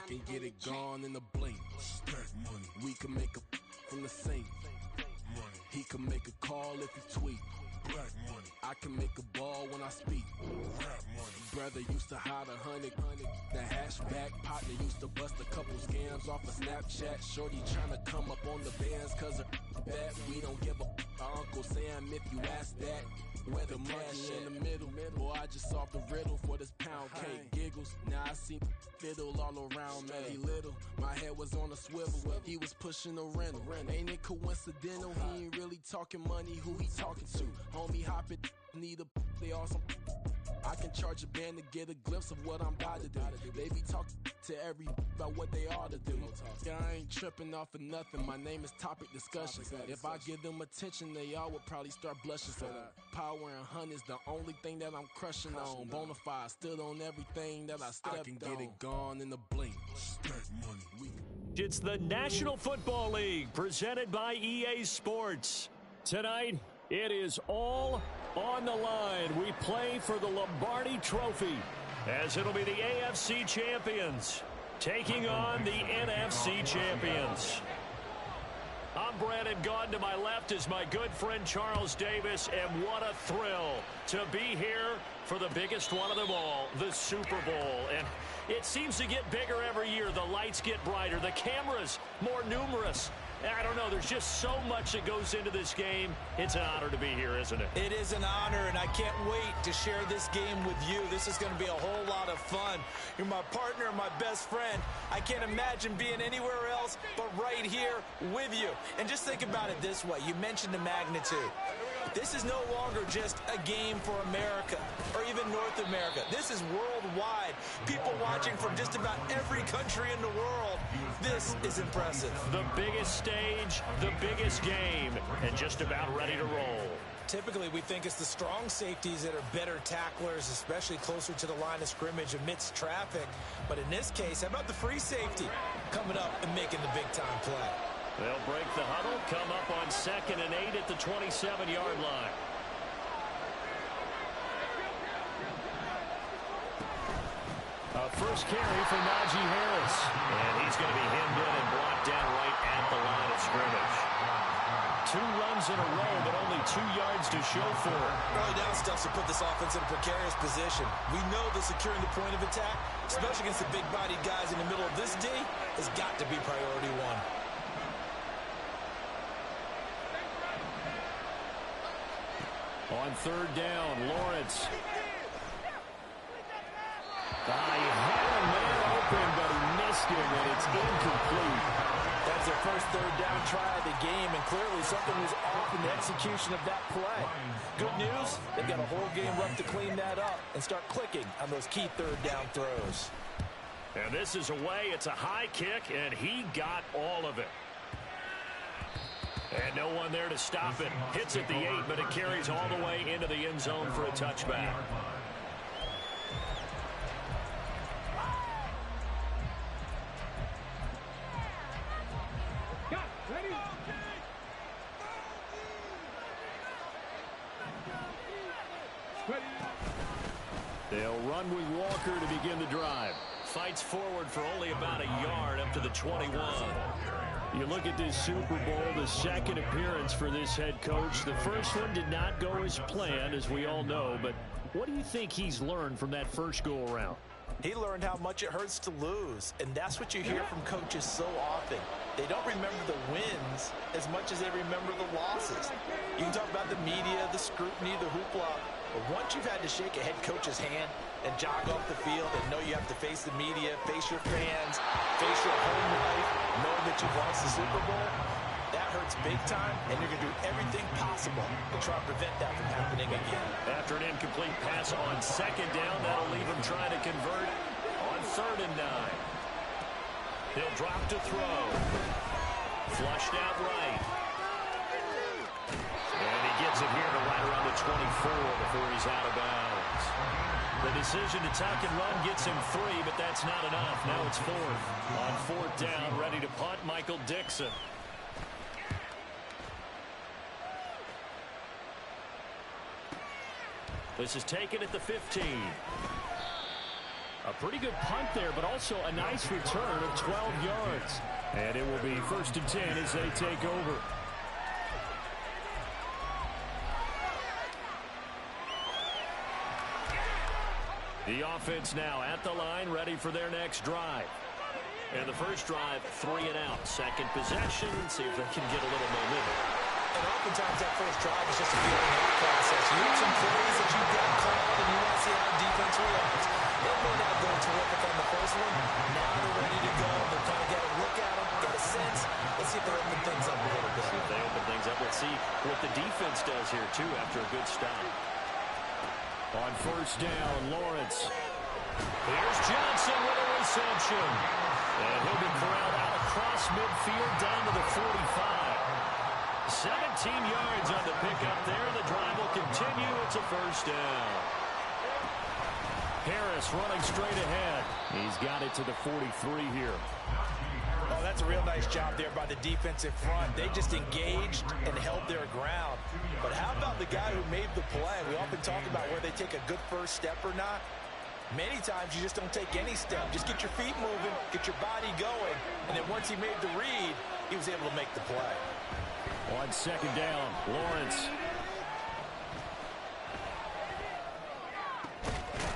I can get it gone in a blink. Stack money. We can make a from the sink. Money. He can make a call if he tweet. Black money. I can make a ball when I speak. Rap money. Brother used to hide 100. The hashback partner used to bust a couple scams off of Snapchat. Shorty tryna come up on the bands cause her bad. We don't give a Uncle Sam if you ask that. Where the money in the middle. Boy, I just solved the riddle for this pound cake. Giggles, now I see fiddle all around me. He little, my head was on a swivel. He was pushing a rental. Ain't it coincidental? He ain't really talking money, who he talking to? Homie hop it, need a they awesome. I can charge a band to get a glimpse of what I'm about to do. They be talking to every about what they ought to do. Yeah, I ain't tripping off of nothing. My name is Topic Discussion. If I give them attention, they all would probably start blushing. So power and hunt is the only thing that I'm crushing on. Bonafide stood on everything that I stepped on. I can get it gone in a blink. Stack money. It's the National Football League presented by EA Sports. Tonight, it is all on the line. We play for the Lombardi Trophy as it'll be the AFC champions taking on the NFC champions. I'm Brandon Gaudin. To my left is my good friend Charles Davis, and what a thrill to be here for the biggest one of them all, the Super Bowl. And it seems to get bigger every year. The lights get brighter, the cameras more numerous. I don't know, there's just so much that goes into this game. It's an honor to be here, isn't it? It is an honor, and I can't wait to share this game with you. This is going to be a whole lot of fun. You're my partner, my best friend. I can't imagine being anywhere else but right here with you. And just think about it this way. You mentioned the magnitude. This is no longer just a game for America or even North America. This is worldwide. People watching from just about every country in the world. This is impressive. The biggest stage, the biggest game, and just about ready to roll. Typically, we think it's the strong safeties that are better tacklers, especially closer to the line of scrimmage amidst traffic. But in this case, how about the free safety coming up and making the big-time play? They'll break the huddle, come up on 2nd and 8 at the 27-yard line. A first carry for Najee Harris. And he's going to be hemmed in and brought down right at the line of scrimmage. 2 runs in a row, but only 2 yards to show for it. Early down stuff to put this offense in a precarious position. We know that securing the point of attack, especially against the big-bodied guys in the middle of this D, has got to be priority one. On 3rd down, Lawrence. He had a man open, but he missed him, and it's incomplete. That's their first 3rd down try of the game, and clearly something was off in the execution of that play. Good news, they've got a whole game left to clean that up and start clicking on those key 3rd down throws. And this is away. It's a high kick, and he got all of it. And no one there to stop it. Hits at the 8, but it carries all the way into the end zone for a touchback. They'll run with Walker to begin the drive. Fights forward for only about a yard up to the 21. You look at this Super Bowl, the second appearance for this head coach. The first one did not go as planned, as we all know. But what do you think he's learned from that first go-around? He learned how much it hurts to lose, and that's what you hear from coaches so often. They don't remember the wins as much as they remember the losses. You can talk about the media, the scrutiny, the hoopla, but once you've had to shake a head coach's hand and jog off the field and know you have to face the media, face your fans, face your home life, knowing that you've lost the Super Bowl, that hurts big time, and you're going to do everything possible to try to prevent that from happening again. After an incomplete pass on 2nd down, that'll leave him trying to convert on 3rd and 9. He'll drop to throw. Flushed out right. And he gets it here to right around the 24 before he's out of bounds. The decision to tuck and run gets him 3, but that's not enough. Now it's 4th. On 4th down, ready to punt, Michael Dixon. This is taken at the 15. A pretty good punt there, but also a nice return of 12 yards. And it will be 1st and 10 as they take over. The offense now at the line, ready for their next drive. And the first drive, 3 and out. Second possession, see if they can get a little momentum. And oftentimes that first drive is just a feeling out process. You have some plays that you've got called, and you want to see how the defense reacts. It may not go terrific on the first one. Now they're ready to go. They're kind of got to look at them, get a sense. Let's see if they open things up a little bit. See if they open things up. Let's see what the defense does here, too, after a good stop. On first down, Lawrence. Here's Johnson with a reception. And he'll be corralled out across midfield down to the 45. 17 yards on the pickup there. The drive will continue. It's a first down. Harris running straight ahead. He's got it to the 43 here. Oh, that's a real nice job there by the defensive front. They just engaged and held their ground. But how about the guy who made the play? We often talk about where they take a good first step or not. Many times you just don't take any step. Just get your feet moving, get your body going, and then once he made the read, he was able to make the play. On second down, Lawrence.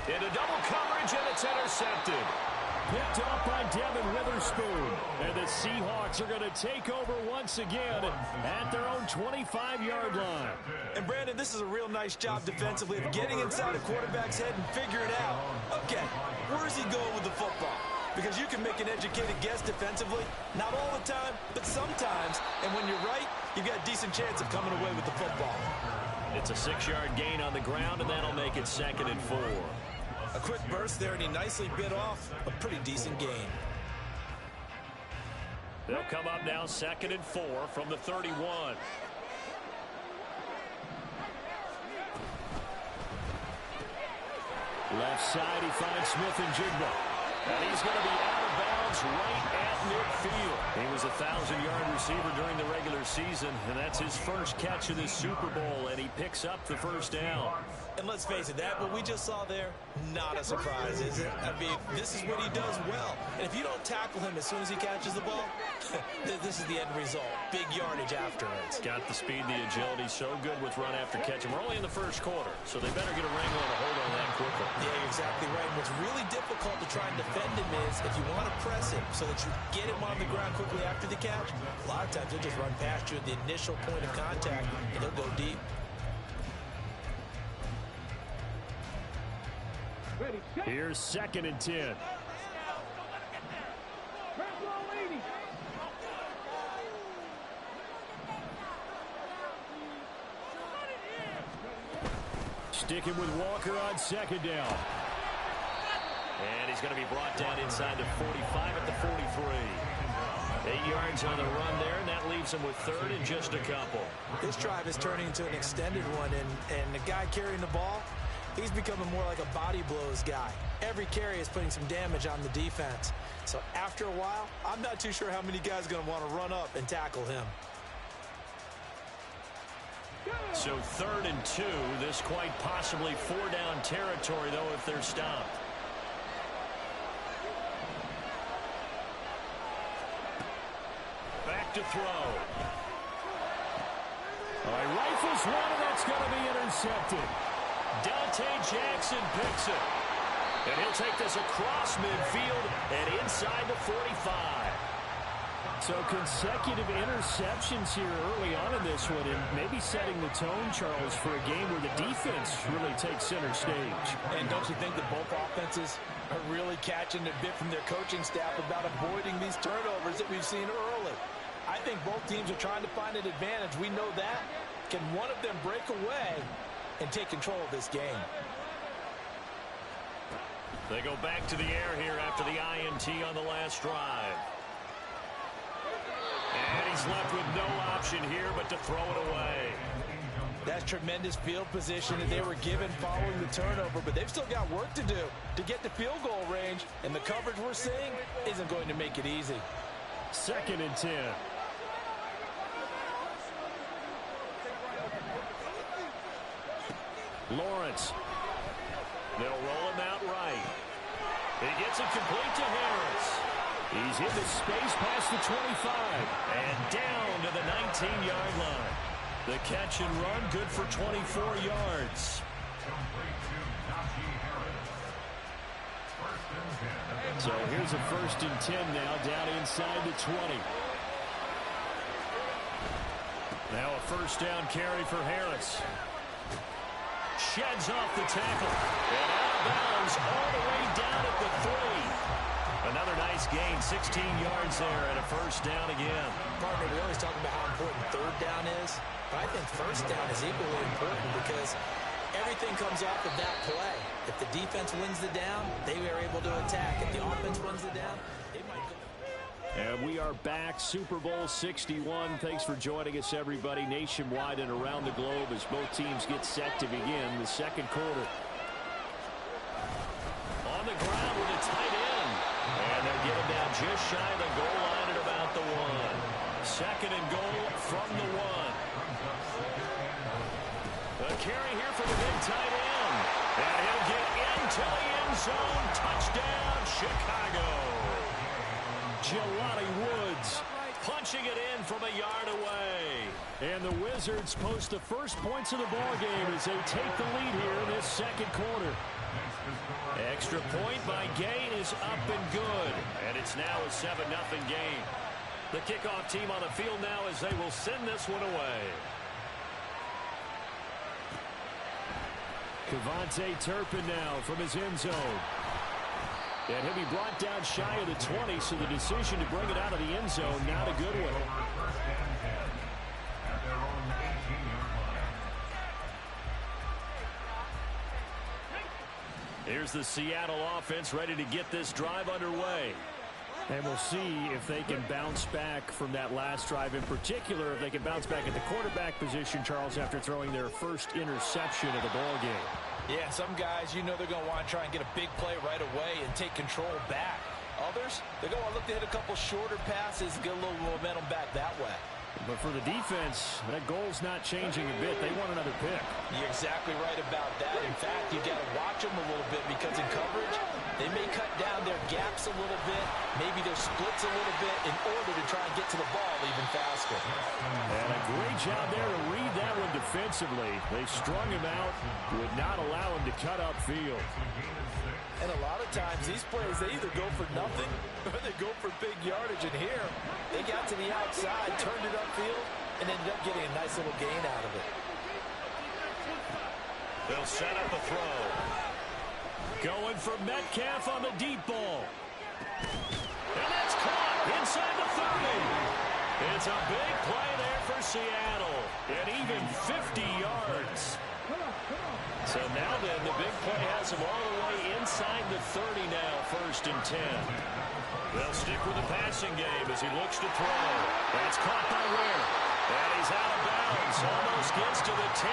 Into double coverage, and it's intercepted. Picked up by Devin Witherspoon. And the Seahawks are going to take over once again at their own 25-yard line. And, Brandon, this is a real nice job defensively of getting inside a quarterback's head and figuring out, okay, where's he going with the football? Because you can make an educated guess defensively, not all the time, but sometimes. And when you're right, you've got a decent chance of coming away with the football. It's a 6-yard gain on the ground, and that'll make it 2nd and 4. A quick burst there, and he nicely bit off a pretty decent gain. They'll come up now 2nd and 4 from the 31. Left side, he finds Smith and Jigba. And he's going to be out of bounds right at midfield. He was a 1,000-yard receiver during the regular season, and that's his first catch of this Super Bowl, and he picks up the first down. And let's face it, that what we just saw there, not a surprise, is it? I mean, this is what he does well. And if you don't tackle him as soon as he catches the ball, this is the end result. Big yardage afterwards. Got the speed, the agility, so good with run after catch. And we're only in the first quarter, so they better get a wrangle and a hold on that quickly. Yeah, you're exactly right. And what's really difficult to try and defend him is if you want to press him so that you get him on the ground quickly after the catch, a lot of times he'll just run past you at the initial point of contact, and he'll go deep. Here's 2nd and 10. Sticking with Walker on 2nd down. And he's going to be brought down inside the 45 at the 43. 8 yards on the run there, and that leaves him with 3rd and just a couple. This drive is turning into an extended one, and the guy carrying the ball, he's becoming more like a body blows guy. Every carry is putting some damage on the defense. So after a while, I'm not too sure how many guys are going to want to run up and tackle him. So 3rd and 2. This quite possibly 4-down territory, though, if they're stopped. Back to throw. All right, rifles one, and that's going to be intercepted. Dante Jackson picks it. And he'll take this across midfield and inside the 45. So consecutive interceptions here early on in this one, and maybe setting the tone, Charles, for a game where the defense really takes center stage. And don't you think that both offenses are really catching a bit from their coaching staff about avoiding these turnovers that we've seen early? I think both teams are trying to find an advantage. We know that. Can one of them break away and take control of this game? They go back to the air here after the INT on the last drive. And he's left with no option here but to throw it away. That's tremendous field position that they were given following the turnover, but they've still got work to do to get to field goal range, and the coverage we're seeing isn't going to make it easy. 2nd and 10. Lawrence. They'll roll him out right. He gets it complete to Harris. He's in the space past the 25 and down to the 19-yard line. The catch and run good for 24 yards. So here's a 1st and 10 now, down inside the 20. Now a 1st down carry for Harris. Sheds off the tackle. And out of bounds all the way down at the 3. Another nice gain, 16 yards there, and a 1st down again. Partner, we always talk about how important 3rd down is, but I think 1st down is equally important because everything comes off of that play. If the defense wins the down, they are able to attack. If the offense wins the down, they might go. And we are back, Super Bowl 61. Thanks for joining us, everybody, nationwide and around the globe as both teams get set to begin the 2nd quarter. On the ground with a tight end. And they're getting down just shy of the goal line at about the 1. 2nd and goal from the 1. A carry here for the big tight end. And he'll get into the end zone. Touchdown, Chicago. Jelani Woods punching it in from a yard away. And the Wizards post the first points of the ball game as they take the lead here in this 2nd quarter. Extra point by Gain is up and good. And it's now a 7-0 game. The kickoff team on the field now as they will send this one away. Kevontae Turpin now from his end zone. And he'll be brought down shy of the 20, so the decision to bring it out of the end zone, not a good one. Here's the Seattle offense ready to get this drive underway. And we'll see if they can bounce back from that last drive. In particular, if they can bounce back at the quarterback position, Charles, after throwing their first interception of the ball game. Yeah, some guys, you know they're going to want to try and get a big play right away and take control back. Others, they're going to look to hit a couple shorter passes, get a little momentum back that way. But for the defense, that goal's not changing a bit. They want another pick. You're exactly right about that. In fact, you got to watch them a little bit because in coverage, they may cut down their gaps a little bit, maybe their splits a little bit in order to try and get to the ball even faster. And a great job there to read that one defensively. They strung him out, would not allow him to cut upfield. And a lot of times, these plays, they either go for nothing or they go for big yardage. And here, they got to the outside, turned it upfield, and ended up getting a nice little gain out of it. They'll set up a throw. Going for Metcalf on the deep ball. And that's caught inside the 30. It's a big play there for Seattle. And even 50 yards. So now then, the big play has him all the way inside the 30 now, 1st and 10. They'll stick with the passing game as he looks to throw. That's caught by Ware. And he's out of bounds. Almost gets to the 10.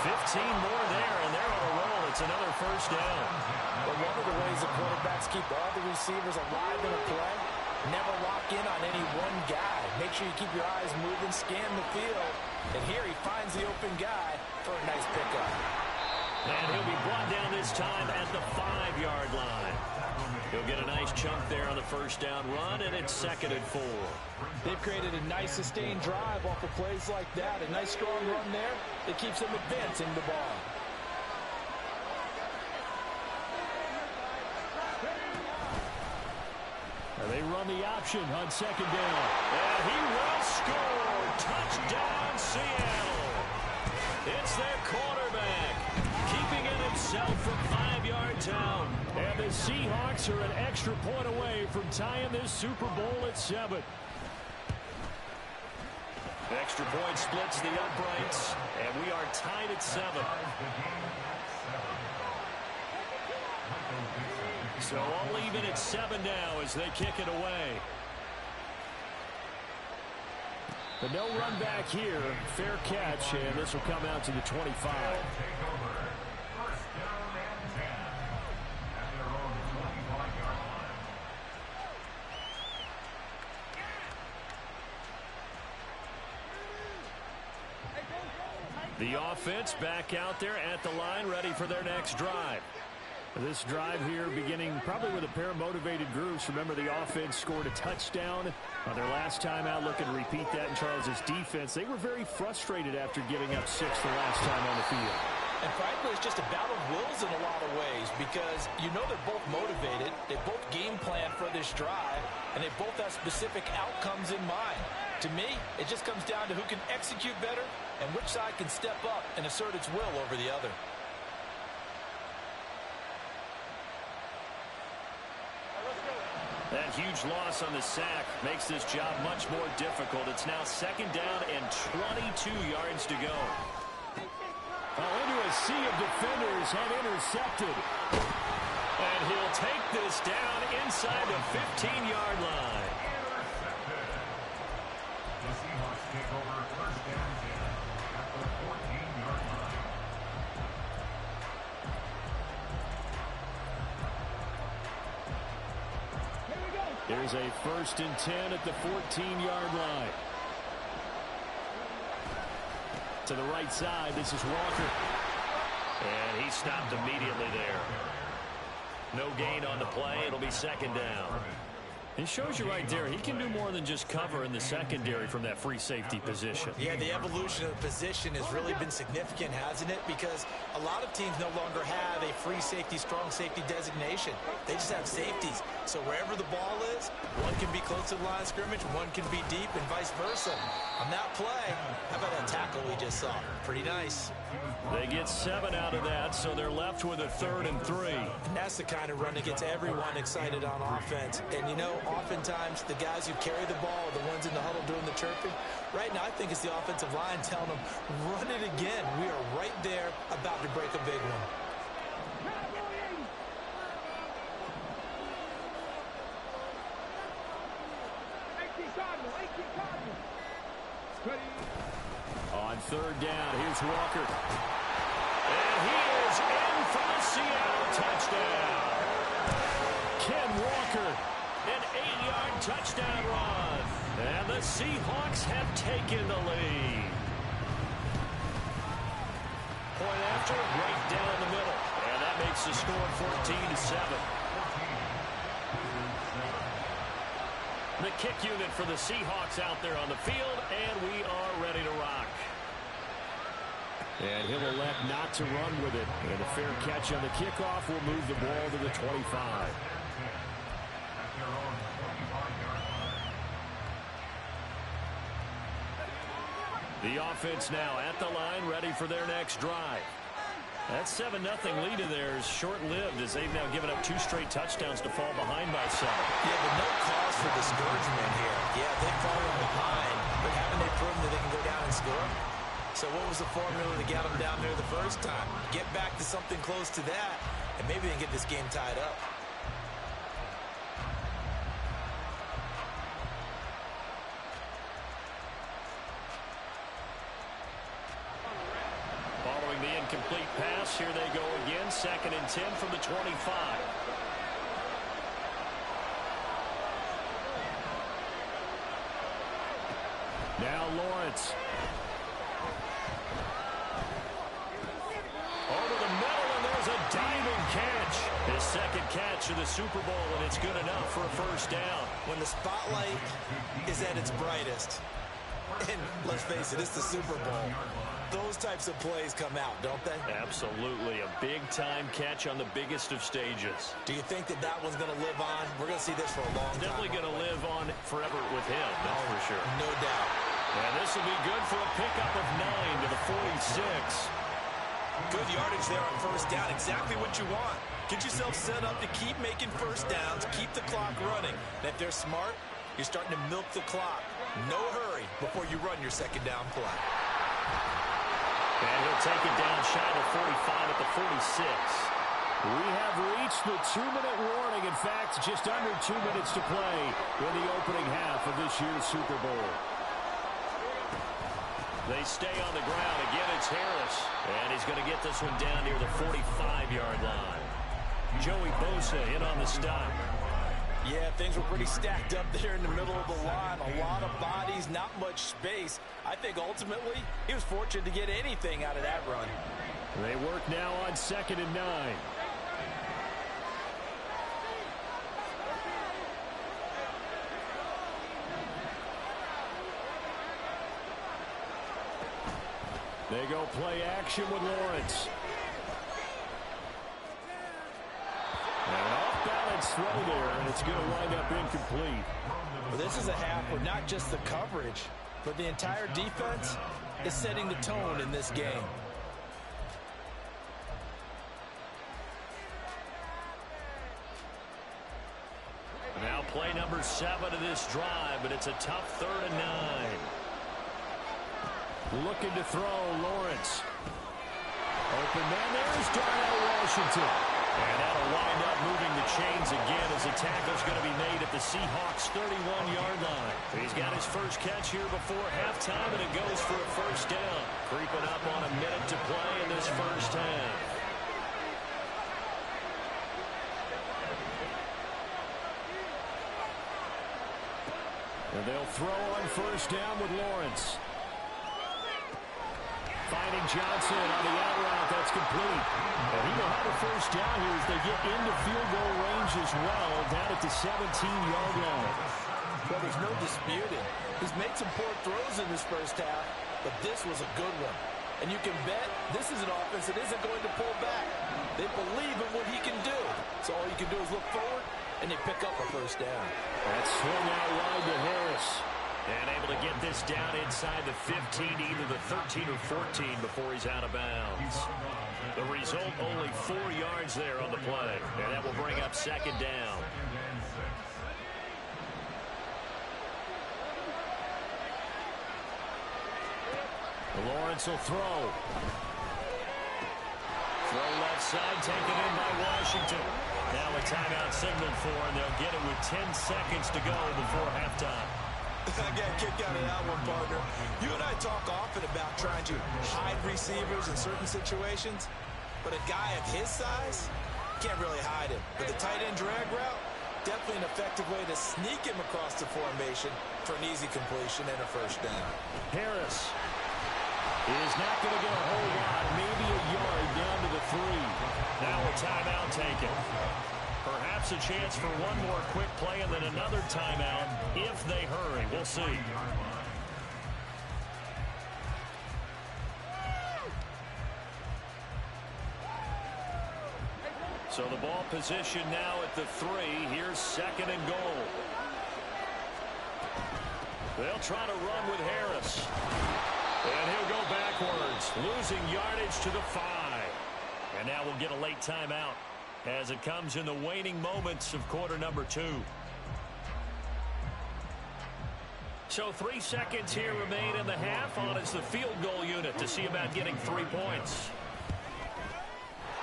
15 more there, and they're on a roll. It's another 1st down. But one of the ways the quarterbacks keep all the receivers alive in a play, never lock in on any one guy. Make sure you keep your eyes moving, scan the field. And here he finds the open guy for a nice pickup. And he'll be brought down this time at the 5-yard line. He'll get a nice chunk there on the 1st down run, and it's 2nd and 4. They've created a nice sustained drive off of plays like that. A nice strong run there that keeps them advancing the ball. They run the option on 2nd down. And he will score. Touchdown, Seattle. It's their quarterback, keeping it himself from 5 yards out. And the Seahawks are an extra point away from tying this Super Bowl at 7. Extra point splits the uprights, and we are tied at 7. So all even at 7 now as they kick it away. But no run back here. Fair catch, and this will come out to the 25. The offense back out there at the line, ready for their next drive. This drive here beginning probably with a pair of motivated groups. Remember, the offense scored a touchdown on their last time out. Looking to repeat that in Charles's defense. They were very frustrated after giving up 6 the last time on the field. And frankly, it's just a battle of wills in a lot of ways because you know they're both motivated. They both game plan for this drive, and they both have specific outcomes in mind. To me, it just comes down to who can execute better and which side can step up and assert its will over the other. That huge loss on the sack makes this job much more difficult. It's now 2nd down and 22 yards to go. Into a sea of defenders had intercepted. And he'll take this down inside the 15-yard line. The Seahawks take over 1st down and 10 at the 14-yard line. Here's a 1st and 10 at the 14-yard line. To the right side, this is Walker. And he stopped immediately there. No gain on the play. It'll be 2nd down. It shows you right there, he can do more than just cover in the secondary from that free safety position. Yeah, the evolution of the position has really been significant, hasn't it? Because a lot of teams no longer have a free safety, strong safety designation. They just have safeties. So wherever the ball is, one can be close to the line of scrimmage, one can be deep, and vice versa. On that play, how about that tackle we just saw? Pretty nice. They get 7 out of that, so they're left with a 3rd and 3. And that's the kind of run that gets everyone excited on offense. And, you know, oftentimes the guys who carry the ball are the ones in the huddle doing the chirping. Right now, I think it's the offensive line telling them, run it again. We are right there about to break a big one. On 3rd down, here's Walker. And he is in for the Seattle touchdown. Ken Walker, an 8-yard touchdown run. And the Seahawks have taken the lead. Point after, right down the middle. And that makes the score 14-7. The kick unit for the Seahawks out there on the field, and we are ready to rock. And he'll elect not to run with it. And a fair catch on the kickoff will move the ball to the 25. The offense now at the line, ready for their next drive. That 7-0 lead of theirs short-lived as they've now given up 2 straight touchdowns to fall behind by 7. Yeah, but no cause for discouragement here. Yeah, they've fallen behind, but haven't they proven that they can go down and score? So what was the formula to get them down there the first time? Get back to something close to that, and maybe they can get this game tied up. Following the incomplete pass, here they go again. 2nd and 10 from the 25. Now Lawrence. Over the middle, and there's a diving catch. His 2nd catch of the Super Bowl, and it's good enough for a 1st down. When the spotlight is at its brightest, and let's face it, it's the Super Bowl, those types of plays come out, don't they? Absolutely. A big-time catch on the biggest of stages. Do you think that that one's going to live on? We're going to see this for a long time. Definitely going to live on forever with him, that's for sure. No doubt. And this will be good for a pickup of 9 to the 46. Good yardage there on 1st down. Exactly what you want. Get yourself set up to keep making 1st downs, keep the clock running. And if they're smart, you're starting to milk the clock. No hurry before you run your 2nd down play. And he'll take it down shy of 45 at the 46. We have reached the 2-minute warning. In fact, just under 2 minutes to play in the opening half of this year's Super Bowl. They stay on the ground. Again, it's Harris. And he's going to get this one down near the 45-yard line. Joey Bosa in on the stop. Yeah, things were pretty stacked up there in the middle of the line. A lot of bodies, not much space. I think ultimately he was fortunate to get anything out of that run. They work now on 2nd and 9. They go play action with Lawrence. And an off-balance throw there, and it's going to wind up incomplete. Well, this is a half where not just the coverage, but the entire defense is setting the tone in this game. Now play number 7 of this drive, but it's a tough 3rd and 9. Looking to throw, Lawrence. Open man, there's Darnell Washington. And that'll wind up moving the chains again as the tackle's going to be made at the Seahawks' 31-yard line. He's got his first catch here before halftime, and it goes for a first down. Creeping up on a minute to play in this first half. And they'll throw on first down with Lawrence. Finding Johnson on the out route. That's complete. And he will have a first down here as they get into field goal range as well, down at the 17-yard line. Well, there's no disputing. He's made some poor throws in this first half, but this was a good one. And you can bet this is an offense that isn't going to pull back. They believe in what he can do. So all you can do is look forward, and they pick up a first down. That swung out wide to Harris. And able to get this down inside the 15, either the 13 or 14 before he's out of bounds. The result, only 4 yards there on the play. And that will bring up second down. Lawrence will throw. Throw left side, taken in by Washington. Now a timeout signaled for, and they'll get it with 10 seconds to go before halftime. I got a kick out of that one, partner. You and I talk often about trying to hide receivers in certain situations, but a guy of his size can't really hide him. But the tight end drag route, definitely an effective way to sneak him across the formation for an easy completion and a first down. Harris is not going to get a whole lot, maybe a yard down to the 3. Now a timeout taken. Perhaps a chance for one more quick play and then another timeout if they hurry. We'll see. So the ball position now at the 3. Here's second and goal. They'll try to run with Harris. And he'll go backwards, losing yardage to the 5. And now we'll get a late timeout as it comes in the waning moments of quarter number 2. So 3 seconds here remain in the half. On is the field goal unit to see about getting 3 points.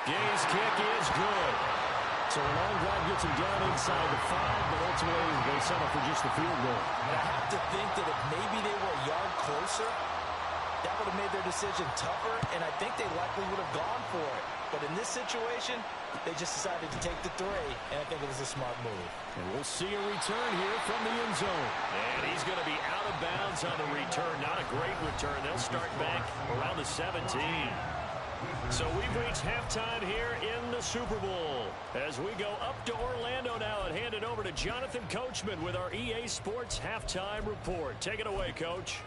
Gay's kick is good. So a long drive gets him down inside the 5, but ultimately they settle for just the field goal. And I have to think that if maybe they were a yard closer, that would have made their decision tougher, and I think they likely would have gone for it. But in this situation, they just decided to take the 3, and I think it was a smart move. And we'll see a return here from the end zone. And he's going to be out of bounds on the return. Not a great return. They'll start back around the 17. So we've reached halftime here in the Super Bowl. As we go up to Orlando now and hand it over to Jonathan Coachman with our EA Sports Halftime Report. Take it away, Coach.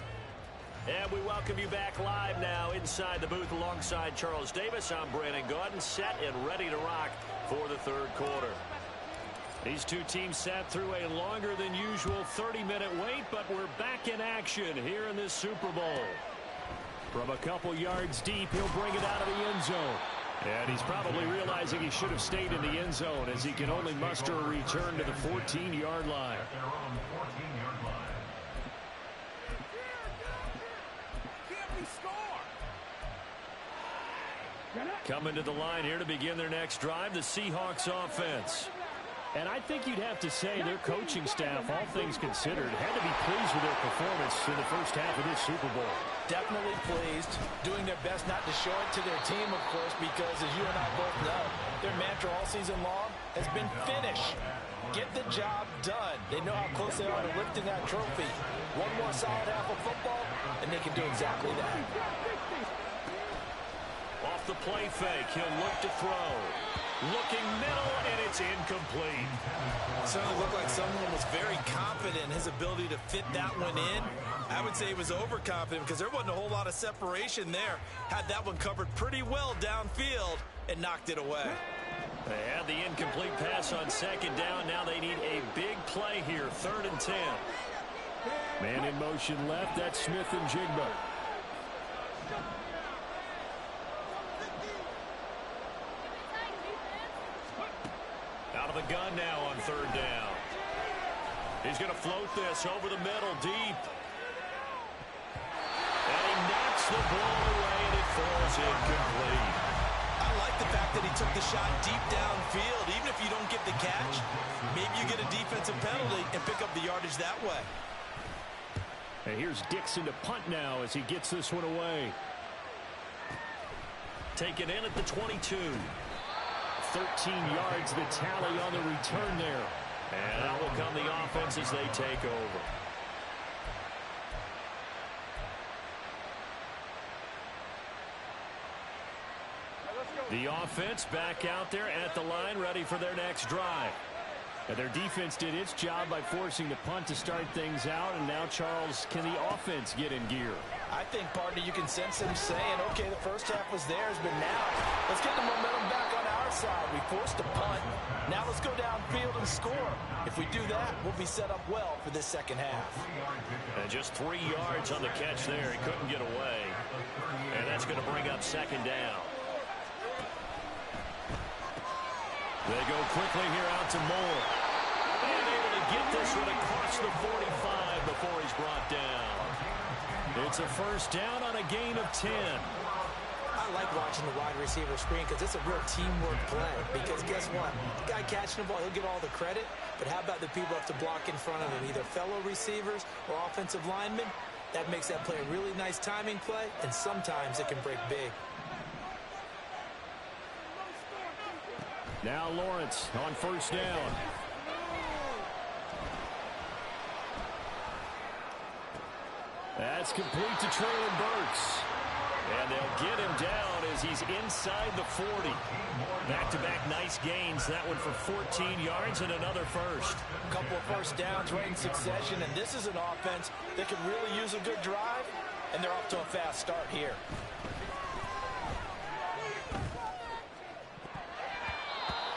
And we welcome you back live now inside the booth alongside Charles Davis. I'm Brandon Gaudin, set and ready to rock for the 3rd quarter. These two teams sat through a longer than usual 30-minute wait, but we're back in action here in this Super Bowl. From a couple yards deep, he'll bring it out of the end zone. And he's probably realizing he should have stayed in the end zone as he can only muster a return to the 14-yard line. Coming to the line here to begin their next drive, the Seahawks offense. And I think you'd have to say their coaching staff, all things considered, had to be pleased with their performance in the first half of this Super Bowl. Definitely pleased, doing their best not to show it to their team, of course, because as you and I both know, their mantra all season long has been finish. Get the job done. They know how close they are to lifting that trophy. One more solid half of football, and they can do exactly that. off the play fake. He'll look to throw. Looking middle, and it's incomplete. It certainly looked like someone was very confident in his ability to fit that one in. I would say he was overconfident because there wasn't a whole lot of separation there. Had that one covered pretty well downfield and knocked it away. They had the incomplete pass on second down. Now they need a big play here, 3rd and 10. Man in motion left. That's Smith and Jigba. Out of the gun now on 3rd down. He's going to float this over the middle, deep. And he knocks the ball away, and it falls incomplete. I like the fact that he took the shot deep downfield. Even if you don't get the catch, maybe you get a defensive penalty and pick up the yardage that way. And here's Dixon to punt now as he gets this one away. Taken in at the 22. 13 yards the tally on the return there. And out will come the offense as they take over. The offense back out there at the line, ready for their next drive. And their defense did its job by forcing the punt to start things out. And now, Charles, can the offense get in gear? I think, partner, you can sense him saying, okay, the first half was theirs, but now let's get the momentum back on our side. We forced a punt. Now let's go downfield and score. If we do that, we'll be set up well for this second half. And just 3 yards on the catch there. He couldn't get away. And that's going to bring up second down. They go quickly here out to Moore. And able to get this one across the 45 before he's brought down. It's a first down on a gain of 10. I like watching the wide receiver screen because it's a real teamwork play. Because guess what? The guy catching the ball, he'll get all the credit. But how about the people who have to block in front of him, either fellow receivers or offensive linemen? That makes that play a really nice timing play, and sometimes it can break big. Now Lawrence on first down. That's complete to Traylon Burks. And they'll get him down as he's inside the 40. Back-to-back nice gains. That one for 14 yards and another first. A couple of first downs right in succession, and this is an offense that can really use a good drive, and they're off to a fast start here.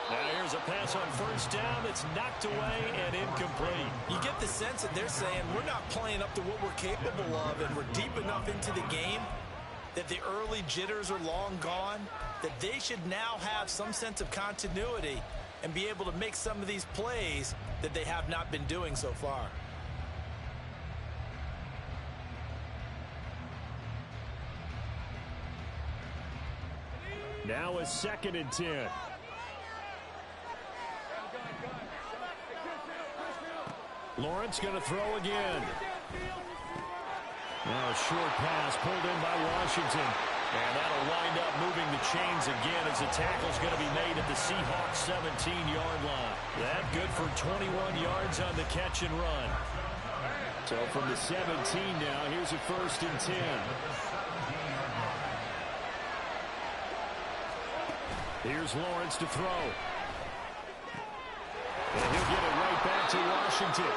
Now here's a pass on first down that's knocked away and incomplete. You get the sense that they're saying we're not playing up to what we're capable of, and we're deep enough into the game that the early jitters are long gone, that they should now have some sense of continuity and be able to make some of these plays that they have not been doing so far. Now a 2nd and 10. Lawrence going to throw again. Now a short pass pulled in by Washington. And that'll wind up moving the chains again as the tackle's going to be made at the Seahawks 17-yard line. That good for 21 yards on the catch and run. So from the 17 now, here's a 1st and 10. Here's Lawrence to throw. And he'll get it right back to Washington.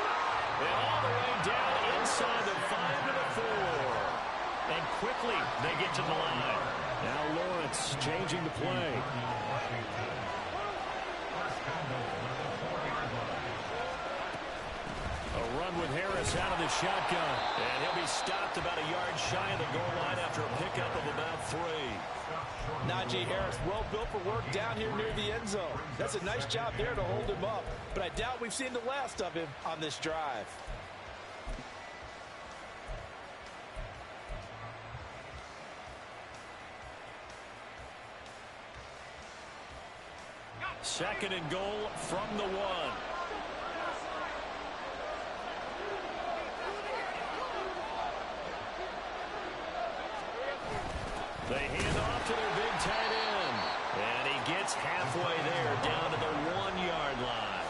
And all the way down inside the 5 to the 4. And quickly they get to the line. Now Lawrence changing the play. A run with Harris out of the shotgun. And he'll be stopped about a yard shy of the goal line after a pickup of about 3. Najee Harris, well built for work down here near the end zone. That's a nice job there to hold him up. But I doubt we've seen the last of him on this drive. Second and goal from the 1. They hand off to their big tight end. And he gets halfway there down to the 1-yard line.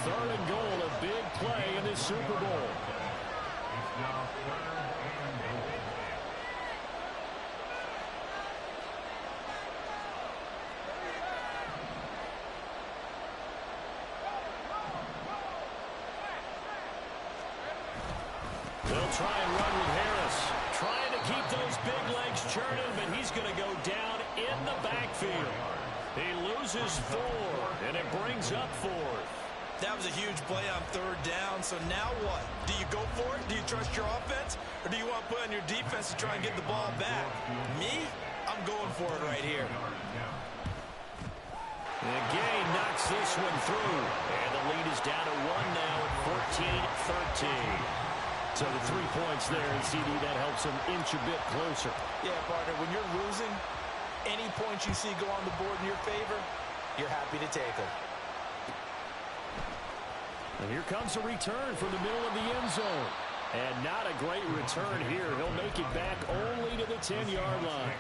3rd and goal, a big play in this Super Bowl. They'll try and run with Harris. Trying to keep those big legs churning, but he's going to go down in the backfield. He loses 4, and it brings up 4. That was a huge play on 3rd down, so now what? Do you go for it? Do you trust your offense? Or do you want to put on your defense to try and get the ball back? Me? I'm going for it right here. And Gay knocks this one through. And the lead is down to 1 now at 14-13. So the 3 points there, and CD, that helps them inch a bit closer. Yeah, partner, when you're losing, any points you see go on the board in your favor, you're happy to take them. And here comes a return from the middle of the end zone. And not a great return here. He'll make it back only to the 10-yard line.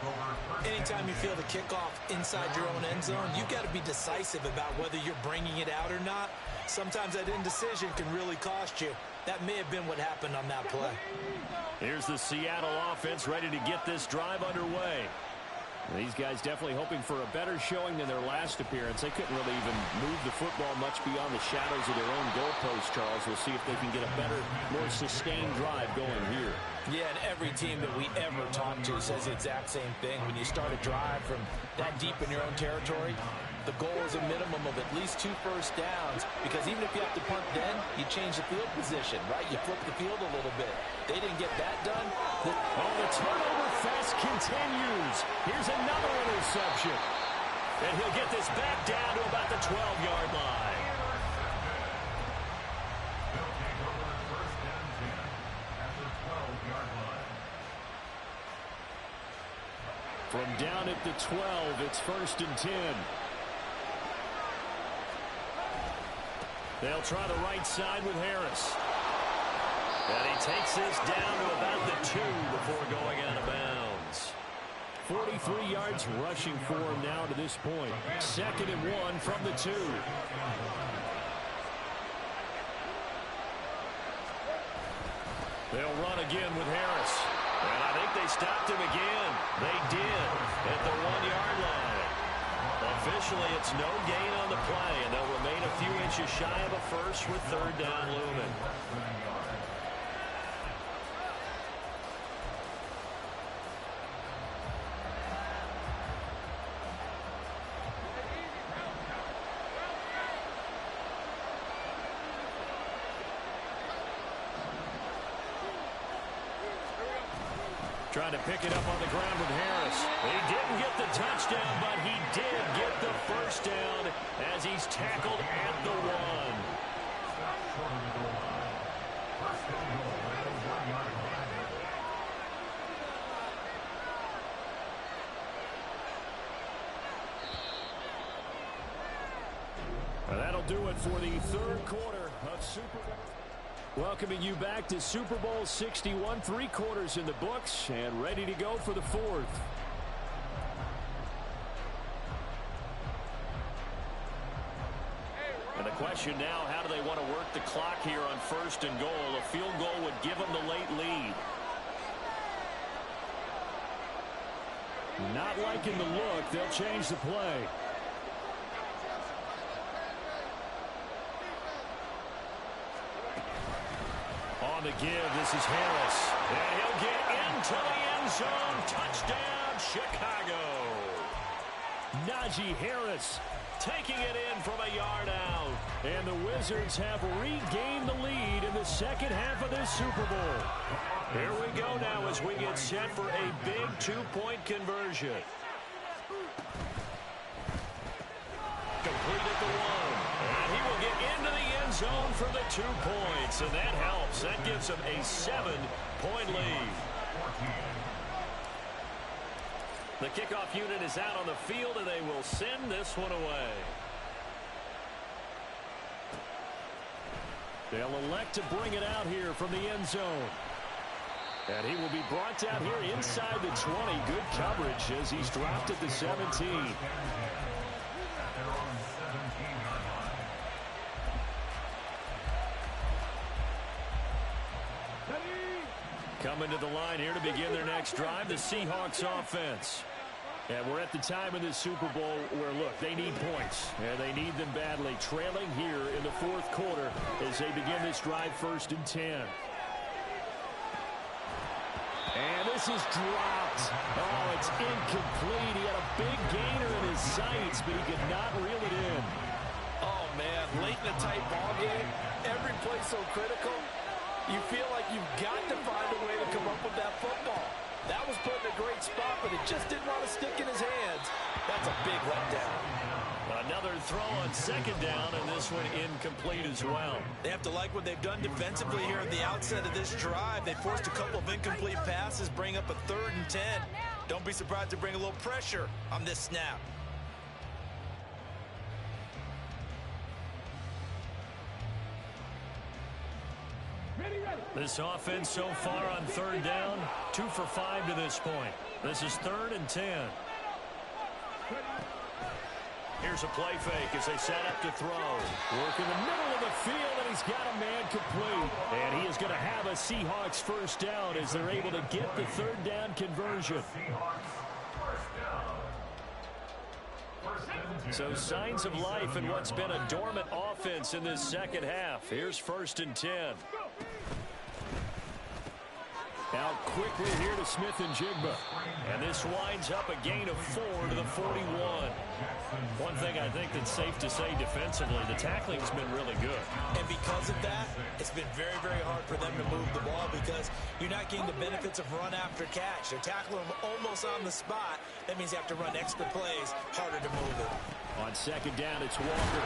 Anytime you feel the kickoff inside your own end zone, you've got to be decisive about whether you're bringing it out or not. Sometimes that indecision can really cost you. That may have been what happened on that play. Here's the Seattle offense ready to get this drive underway. These guys definitely hoping for a better showing than their last appearance. They couldn't really even move the football much beyond the shadows of their own goalpost, Charles. We'll see if they can get a better, more sustained drive going here. Yeah, and every team that we ever talk to says the exact same thing. When you start a drive from that deep in your own territory, the goal is a minimum of at least 2 first downs, because even if you have to punt then, you change the field position, right? You flip the field a little bit. They didn't get that done. The turnover fest continues. Here's another interception. And he'll get this back down to about the 12-yard line. From down at the 12, it's 1st and 10. They'll try the right side with Harris. And he takes this down to about the 2 before going out of bounds. 43 yards rushing for him now to this point. 2nd and 1 from the 2. They'll run again with Harris. And I think they stopped him again. They did at the 1-yard line. Officially, it's no gain on the play, and they'll remain a few inches shy of a first with 3rd down looming. Trying to pick it up on the ground with Harris. He didn't get the touchdown, but he did get the first down as he's tackled at the 1. Well, that'll do it for the 3rd quarter of Super Bowl. Welcoming you back to Super Bowl 61, 3 quarters in the books, and ready to go for the 4th. And the question now, how do they want to work the clock here on 1st and goal? A field goal would give them the late lead. Not liking the look, they'll change the play. On the give, this is Harris. And he'll get into the end zone. Touchdown, Chicago. Najee Harris taking it in from a yard out. And the Wizards have regained the lead in the 2nd half of this Super Bowl. Here we go now as we get set for a big 2-point conversion. Complete at the 1. And he will get into the end zone for the 2 points. And that helps. That gives him a 7-point lead. The kickoff unit is out on the field, and they will send this one away. They'll elect to bring it out here from the end zone. And he will be brought down here inside the 20. Good coverage as he's dropped at the 17. Coming to the line here to begin their next drive, the Seahawks offense. And we're at the time in this Super Bowl where, look, they need points, and they need them badly. Trailing here in the 4th quarter as they begin this drive 1st and 10. This is dropped. Oh, it's incomplete. He had a big gainer in his sights, but he could not reel it in. Oh, man, late in a tight ball game, every play so critical, you feel like you've got to find a way to come up with that football. That was put in a great spot, but it just didn't want to stick in his hands. That's a big letdown. Another throw on second down, and this one incomplete as well. They have to like what they've done defensively here at the outset of this drive. They forced a couple of incomplete passes, bring up a 3rd and 10. Don't be surprised to bring a little pressure on this snap. This offense so far on 3rd down, 2 for 5 to this point. This is 3rd and 10. Here's a play fake as they set up to throw. Work in the middle of the field, and he's got a man complete. And he is going to have a Seahawks first down as they're able to get the 3rd down conversion. So signs of life in what's been a dormant offense in this second half. Here's 1st and 10. Out quickly here to Smith and Jigba. And this winds up a gain of 4 to the 41. One thing I think that's safe to say defensively, the tackling's been really good. And because of that, it's been very, very hard for them to move the ball because you're not getting the benefits of run after catch. They're tackling them almost on the spot. That means you have to run extra plays, harder to move it. On second down, it's Walker.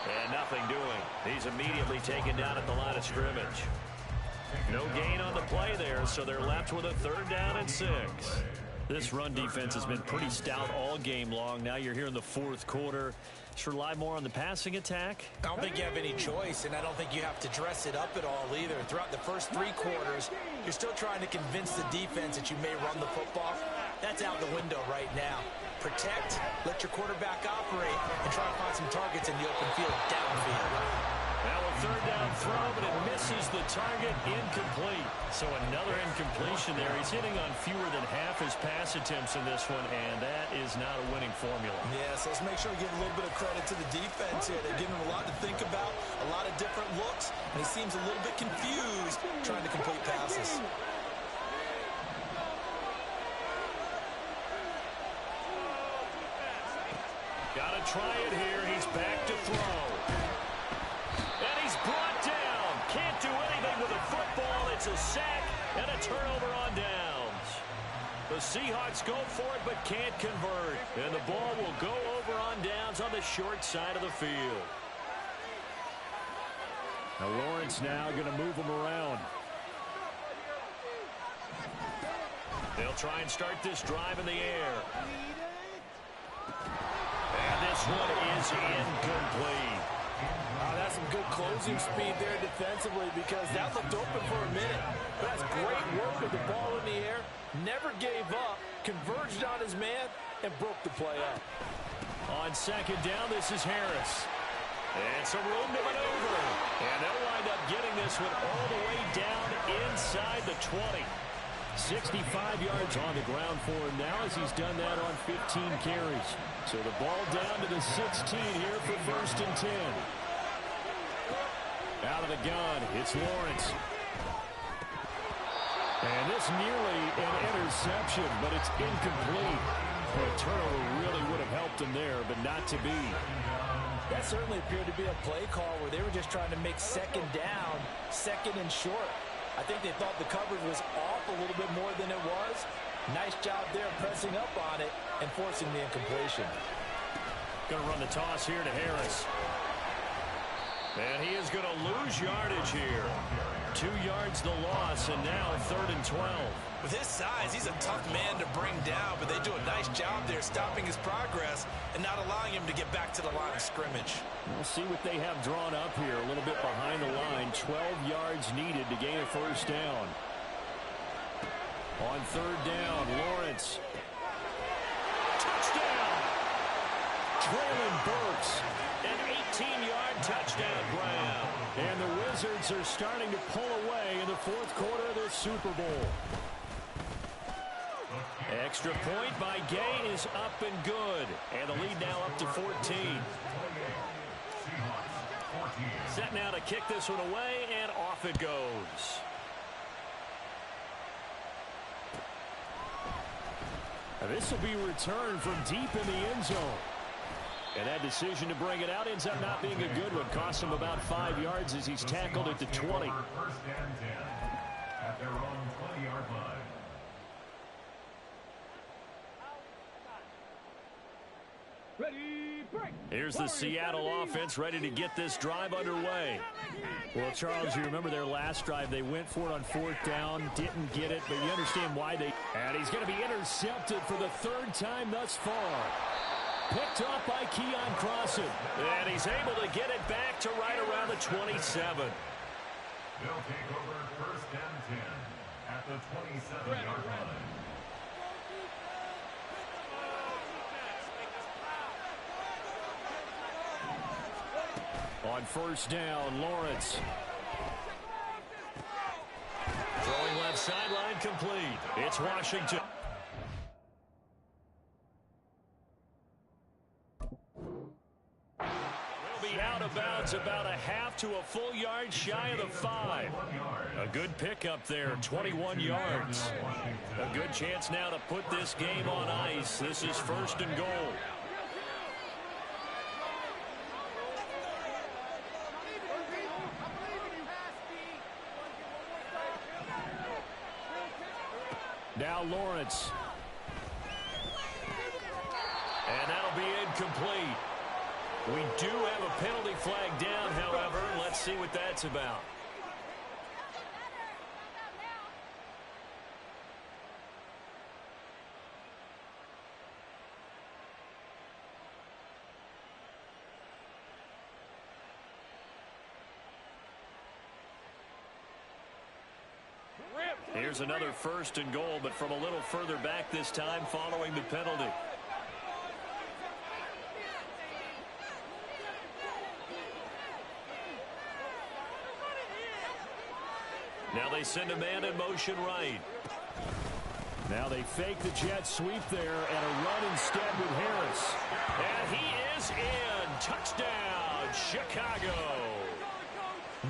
And nothing doing. He's immediately taken down at the line of scrimmage. No gain on the play there, so they're left with a 3rd down and 6. This run defense has been pretty stout all game long. Now you're here in the 4th quarter. Should rely more on the passing attack? I don't think you have any choice, and I don't think you have to dress it up at all either. Throughout the first 3 quarters, you're still trying to convince the defense that you may run the football. That's out the window right now. Protect, let your quarterback operate, and try to find some targets in the open field downfield. Now a 3rd down throw, but it misses the target, incomplete. So another incompletion there. He's hitting on fewer than half his pass attempts in this one, and that is not a winning formula. Yes, let's make sure we give a little bit of credit to the defense here. They're giving him a lot to think about, a lot of different looks, and he seems a little bit confused trying to complete passes. Got to try it here. He's back to throw. And he's brought down. Can't do anything with the football. It's a sack and a turnover on downs. The Seahawks go for it but can't convert. And the ball will go over on downs on the short side of the field. Now Lawrence now going to move him around. They'll try and start this drive in the air. And this one is incomplete. That's some good closing speed there defensively because that looked open for a minute. But that's great work with the ball in the air. Never gave up, converged on his man, and broke the play up. On second down, this is Harris. And some room to maneuver. And they'll wind up getting this one all the way down inside the 20. 65 yards on the ground for him now as he's done that on 15 carries. So the ball down to the 16 here for 1st and 10. Out of the gun, it's Lawrence. And this nearly an interception, but it's incomplete. A turnover really would have helped him there, but not to be. That certainly appeared to be a play call where they were just trying to make second down, 2nd and short. I think they thought the coverage was off a little bit more than it was. Nice job there pressing up on it and forcing the incompletion. Going to run the toss here to Harris. And he is going to lose yardage here. 2 yards the loss, and now 3rd and 12. With his size, he's a tough man to bring down, but they do a nice job there stopping his progress and not allowing him to get back to the line of scrimmage. We'll see what they have drawn up here, a little bit behind the line. 12 yards needed to gain a 1st down. On 3rd down, Lawrence. Touchdown! Traylon Burks. An 18-yard touchdown grab. And the Wizards are starting to pull away in the 4th quarter of this Super Bowl. Extra point by Gay is up and good. And the lead now up to 14. Set now to kick this one away, and off it goes. This will be returned from deep in the end zone. And that decision to bring it out ends up not being a good one. Costs him about 5 yards as he's tackled at the 20. First and 10 at their own 20-yard line. Here's the Seattle offense ready to get this drive underway. Well, Charles, you remember their last drive. They went for it on 4th down, didn't get it, but you understand why they... And he's going to be intercepted for the 3rd time thus far. Picked off by Keon Crossan. And he's able to get it back to right around the 27. They'll take over first and 10 at the 27-yard line. On 1st down, Lawrence. Throwing left sideline complete. It's Washington. Out of bounds about a half to a full yard shy of the 5. A good pickup there, 21 yards. A good chance now to put this game on ice. This is 1st and goal. Now Lawrence. And that'll be incomplete. We do have a penalty flag down, however. Let's see what that's about. Here's another 1st and goal, but from a little further back this time following the penalty. Now they send a man in motion right. Now they fake the jet sweep there and a run instead with Harris. And he is in. Touchdown, Chicago.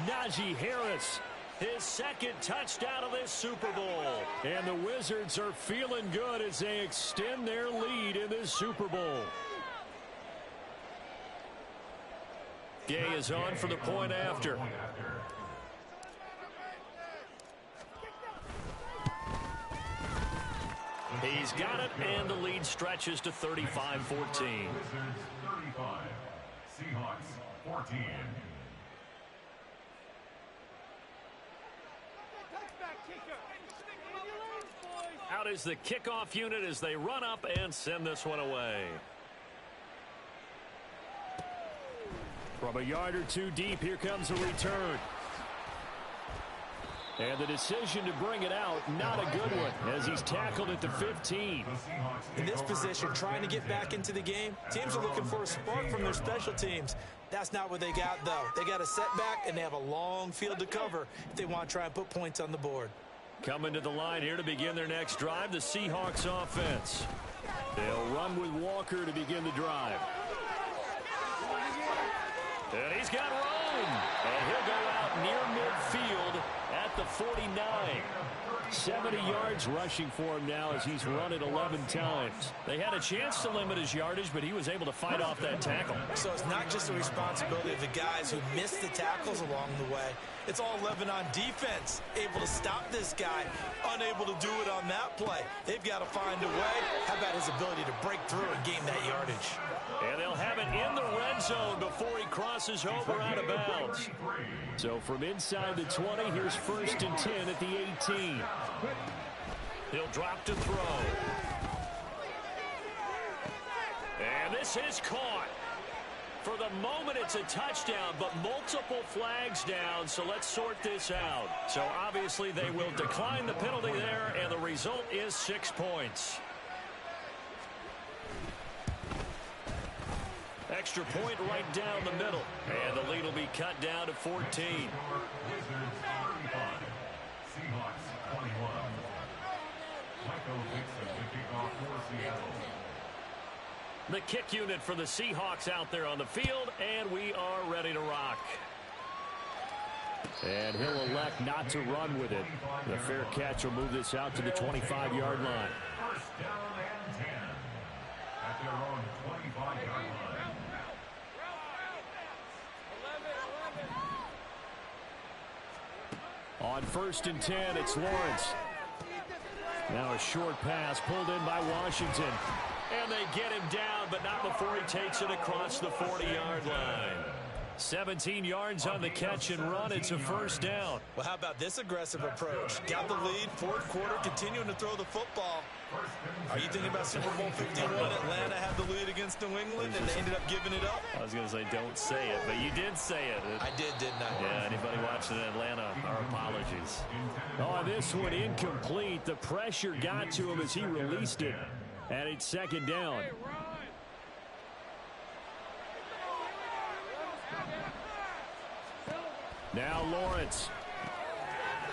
Najee Harris, his 2nd touchdown of this Super Bowl. And the Wizards are feeling good as they extend their lead in this Super Bowl. Gay is on for the point after. He's got it, and the lead stretches to 35-14. Wizards 35, Seahawks 14. Out is the kickoff unit as they run up and send this one away. From a yard or two deep, here comes a return. And the decision to bring it out, not a good one, as he's tackled at the 15. In this position, trying to get back into the game, teams are looking for a spark from their special teams. That's not what they got, though. They got a setback, and they have a long field to cover if they want to try and put points on the board. Coming to the line here to begin their next drive, the Seahawks offense. They'll run with Walker to begin the drive. And he's got room. And he'll go out near midfield at the 49. 70 yards rushing for him now as he's run it 11 times. They had a chance to limit his yardage, but he was able to fight off that tackle. So it's not just the responsibility of the guys who missed the tackles along the way. It's all 11 on defense, able to stop this guy, unable to do it on that play. They've got to find a way. How about his ability to break through and gain that yardage? And they'll have it in the red zone before he crosses over out of bounds. So from inside the 20, here's 1st and 10 at the 18. He'll drop to throw. And this is caught. For the moment, it's a touchdown, but multiple flags down, so let's sort this out. So obviously they will decline the penalty there, and the result is 6 points. Extra point right down the middle. And the lead will be cut down to 14. Wizards 35, Seahawks 21. Michael Dixon to kick off for Seattle. The kick unit for the Seahawks out there on the field, and we are ready to rock. And he'll elect not to run with it. The fair catch will move this out to the 25-yard line. First down and 10. On 1st and 10, it's Lawrence. Now a short pass pulled in by Washington. And they get him down, but not before he takes it across the 40-yard line. 17 yards on the catch and run. It's a first down. Well, how about this aggressive approach? Got the lead, fourth quarter, continuing to throw the football. Are you thinking about Super Bowl 51? Atlanta had the lead against New England, and they ended up giving it up? I was going to say don't say it, but you did say it. I did, didn't I? Yeah, anybody watching in Atlanta, our apologies. Oh, this one incomplete. The pressure got to him as he released it. And it's second down. Now Lawrence.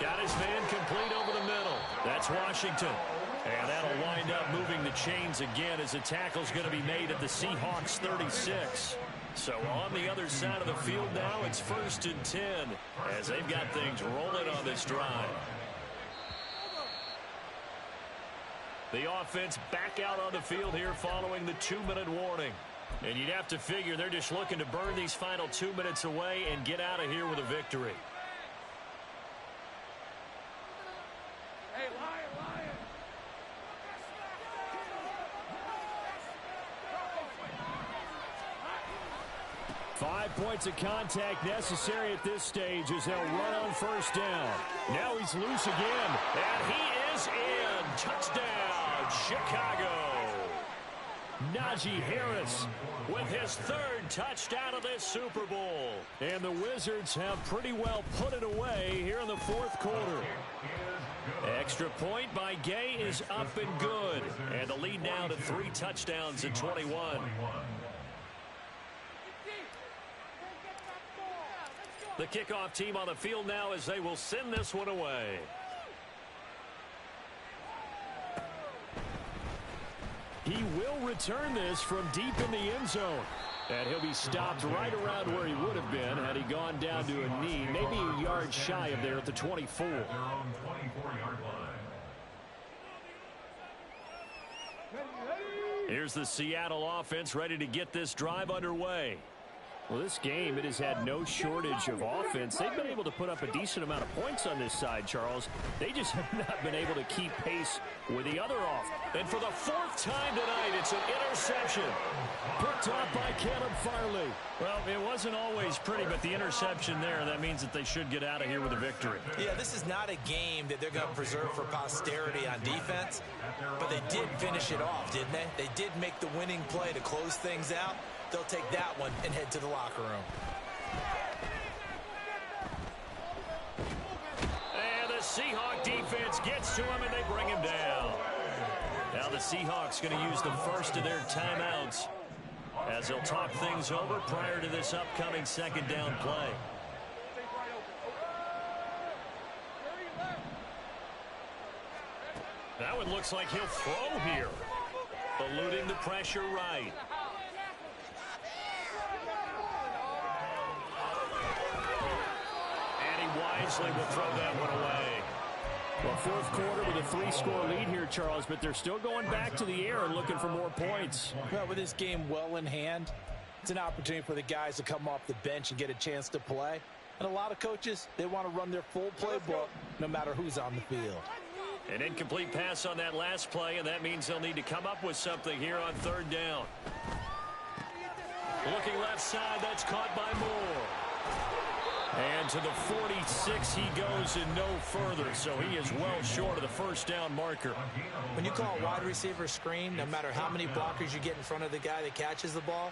Got his man complete over the middle. That's Washington. And that'll wind up moving the chains again as the tackle's going to be made at the Seahawks 36. So on the other side of the field now, it's 1st and 10 as they've got things rolling on this drive. The offense back out on the field here following the 2-minute warning. And you'd have to figure they're just looking to burn these final 2 minutes away and get out of here with a victory. Hey, Lion. 5 points of contact necessary at this stage as they'll run on first down. Now he's loose again, and he is in. Touchdown, Chicago. Najee Harris with his 3rd touchdown of this Super Bowl. And the Wizards have pretty well put it away here in the 4th quarter. Extra point by Gay is up and good. And the lead now to 3 touchdowns at 21. The kickoff team on the field now as they will send this one away. He will return this from deep in the end zone. And he'll be stopped right around where he would have been had he gone down to a knee, maybe a yard shy of there at the 24. Their own 24-yard line. Here's the Seattle offense ready to get this drive underway. Well, this game, it has had no shortage of offense. They've been able to put up a decent amount of points on this side, Charles. They just have not been able to keep pace with the other offense. And for the 4th time tonight, it's an interception. Picked off by Caleb Farley. Well, it wasn't always pretty, but the interception there, that means that they should get out of here with a victory. Yeah, this is not a game that they're going to preserve for posterity on defense, but they did finish it off, didn't they? They did make the winning play to close things out. They'll take that one and head to the locker room. And the Seahawk defense gets to him, and they bring him down. Now the Seahawks going to use the first of their timeouts as they'll talk things over prior to this upcoming 2nd down play. That one looks like he'll throw here. Eluding the pressure right. Wisely will throw that one away. Well, 4th quarter with a 3-score lead here, Charles, but they're still going back to the air and looking for more points. Well, with this game well in hand, it's an opportunity for the guys to come off the bench and get a chance to play. And a lot of coaches, they want to run their full playbook no matter who's on the field. An incomplete pass on that last play, and that means they'll need to come up with something here on 3rd down. Looking left side, that's caught by Moore. And to the 46 he goes and no further, so he is well short of the 1st down marker. When you call a wide receiver screen, no matter how many blockers you get in front of the guy that catches the ball,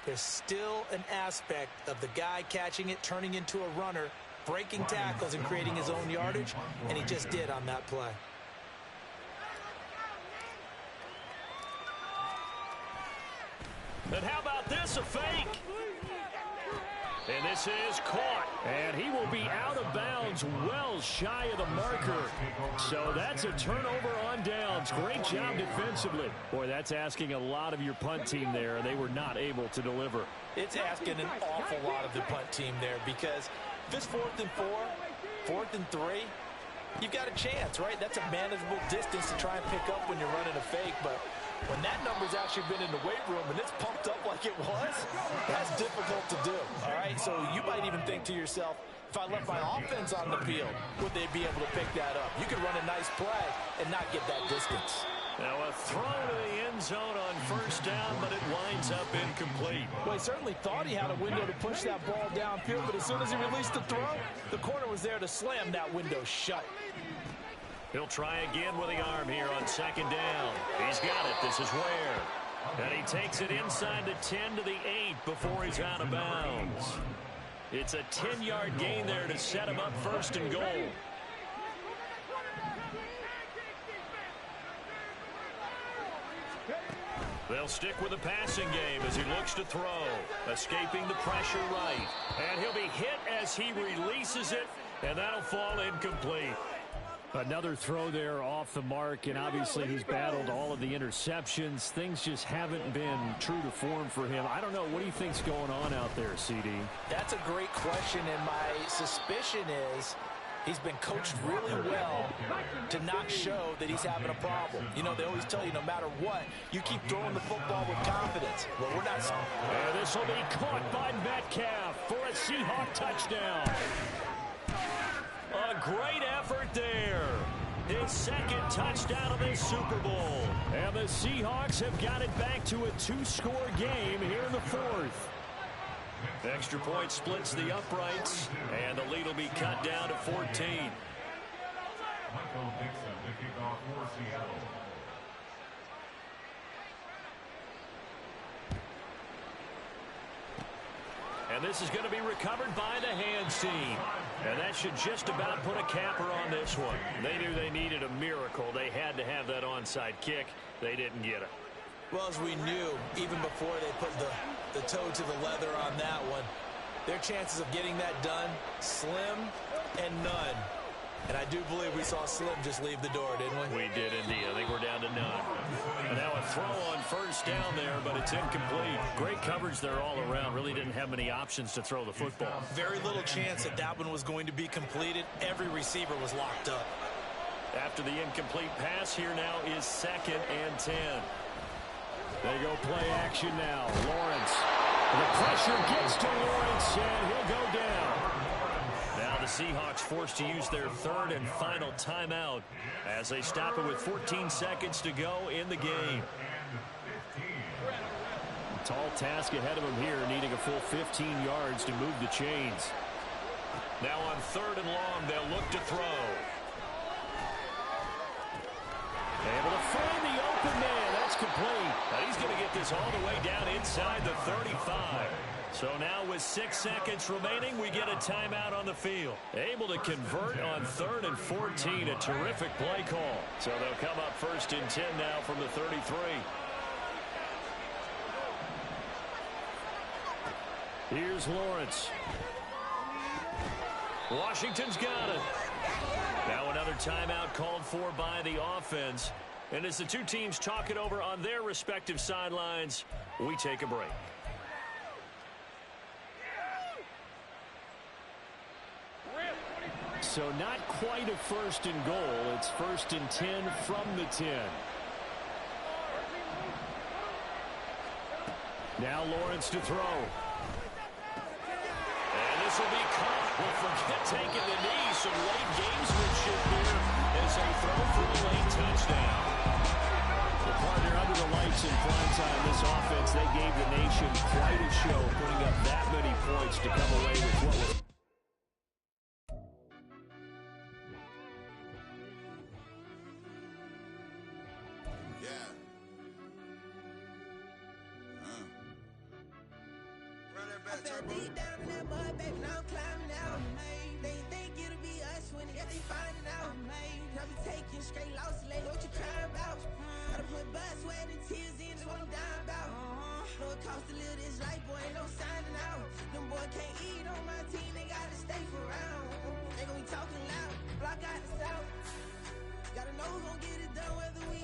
there's still an aspect of the guy catching it, turning into a runner, breaking tackles and creating his own yardage, and he just did on that play. And how about this, a fake? And this is caught. And he will be out of bounds well shy of the marker. So that's a turnover on downs. Great job defensively. Boy, that's asking a lot of your punt team there. They were not able to deliver. It's asking an awful lot of the punt team there because if it's 4th and 4, 4th and 3, you've got a chance, right? That's a manageable distance to try and pick up when you're running a fake, but when that number's actually been in the weight room and it's pumped up like it was, that's difficult to do, all right? So you might even think to yourself, If I left my offense on the field, would they be able to pick that up? You could run a nice play and not get that distance. Now a throw to the end zone on first down, but it winds up incomplete. Well, he certainly thought he had a window to push that ball downfield, but as soon as he released the throw, the corner was there to slam that window shut. He'll try again with the arm here on second down. He's got it. This is Ware. And he takes it inside the 10 to the 8 before he's out of bounds. It's a 10-yard gain there to set him up first and goal. They'll stick with the passing game as he looks to throw. Escaping the pressure right. And he'll be hit as he releases it, and that'll fall incomplete. Another throw there off the mark, and obviously he's battled all of the interceptions. Things just haven't been true to form for him. I don't know. What do you think's going on out there, CD? That's a great question, and my suspicion is he's been coached really well to not show that he's having a problem. You know, they always tell you no matter what, you keep throwing the football with confidence. Well, we're not. And this will be caught by Metcalf for a Seahawk touchdown. A great effort there. His second touchdown of this Super Bowl. And the Seahawks have got it back to a 2-score game here in the fourth. Extra point splits the uprights, and the lead will be cut down to 14. Michael Dixon, the kickoff for Seattle. And this is going to be recovered by the hands team. And that should just about put a capper on this one. They knew they needed a miracle. They had to have that onside kick. They didn't get it. Well, as we knew, even before they put the toe to the leather on that one, their chances of getting that done, slim and none. And I do believe we saw Slim just leave the door, didn't we? We did indeed. I think we're down to none. And now a throw on first down there, but it's incomplete. Great coverage there all around. Really didn't have many options to throw the football. Very little chance that that one was going to be completed. Every receiver was locked up. After the incomplete pass, here now is 2nd and 10. They go play action now. Lawrence. The pressure gets to Lawrence, and he'll go down. Now the Seahawks forced to use their third and final timeout as they stop it with 14 seconds to go in the game. A tall task ahead of him here, needing a full 15 yards to move the chains. Now on 3rd and long, they'll look to throw. Able to find the open man. That's complete. And he's going to get this all the way down inside the 35. So now with 6 seconds remaining, we get a timeout on the field. Able to convert on 3rd and 14. A terrific play call. So they'll come up 1st and 10 now from the 33. Here's Lawrence. Washington's got it. Now another timeout called for by the offense. And as the two teams talk it over on their respective sidelines, we take a break. So not quite a 1st and goal. It's 1st and 10 from the 10. Now Lawrence to throw. And this will be caught. Well, forget taking the knee. Some late gamesmanship here as they throw for a late touchdown. The partner under the lights in prime time. This offense, they gave the nation quite a show, putting up that many points to come away with what was. Deep down in that mud, baby, now I'm climbing out. They think it'll be us when they finding out. I be taking straight losses lately, what you crying about? Gotta put blood, sweat, and tears in, is what I'm dying about. Know it costs to live this life, boy, ain't no signing out. Them boy can't eat on my team, they gotta stay for round. They gon' be talking loud, block out the south. Gotta know who's gon' get it done, whether we